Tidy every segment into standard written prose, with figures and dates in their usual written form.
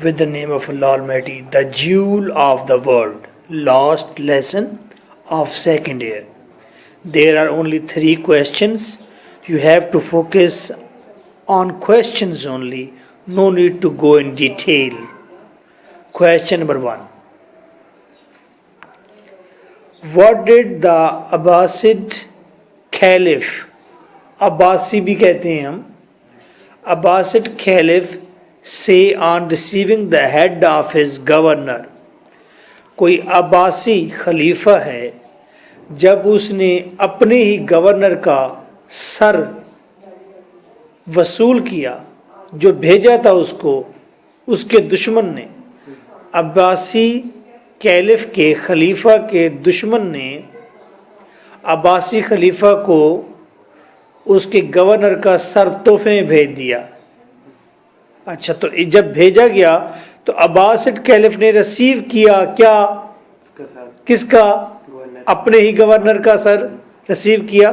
with the name of Allah Almighty, the jewel of the world. Last lesson of second year. There are only 3 questions. You have to focus on questions only. No need to go in detail. Question number 1. What did the Abbasid Caliph, Abbasi भी कहते हैं हम, Abbasid Caliph say on receiving the head of his governor? कोई अब्बासी खलीफा है, जब उसने अपने ही governor का सर वसूल किया, जो भेजा था उसको उसके दुश्मन ने, अब्बासी कैलिफ के खलीफा के दुश्मन ने अब्बासी खलीफा को उसके गवर्नर का सर तोहफे में भेज दिया। अच्छा, तो जब भेजा गया तो अब्बासिड कैलिफ ने रिसीव किया क्या? किसका? अपने ही गवर्नर का सर रिसीव किया।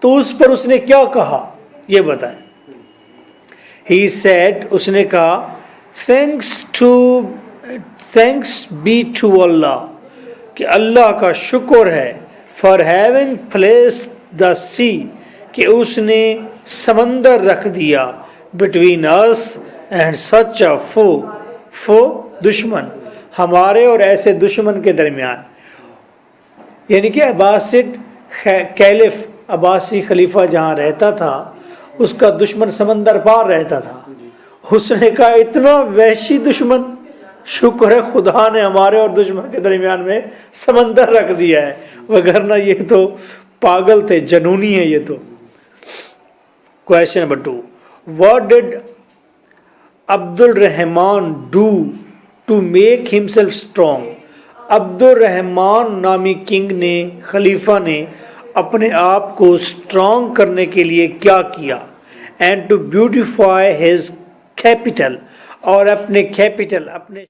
तो उस पर उसने क्या कहा ये बताएं। ही सेड, उसने कहा, थैंक्स बी टू अल्लाह, कि अल्लाह का शुक्र है, फॉर हैविंग प्लेस्ड द सी, कि उसने समंदर रख दिया, बिटवीन अस एंड सच अ फो दुश्मन, हमारे और ऐसे दुश्मन के दरमियान। यानी कि अब्बासिड कैलिफ, अब्बासी खलीफा जहाँ रहता था उसका दुश्मन समंदर पार रहता था। उसने कहा, इतना वहशी दुश्मन, शुक्र है खुदा ने हमारे और दुश्मन के दरमियान में समंदर रख दिया है, वगरना ये तो पागल थे, जनूनी है ये तो। Question number 2. What did Abdul Rahman do to make himself strong? Abdul Rahman नामी किंग ने, खलीफा ने अपने आप को स्ट्रॉन्ग करने के लिए क्या किया? And to beautify his capital, और अपने कैपिटल, अपने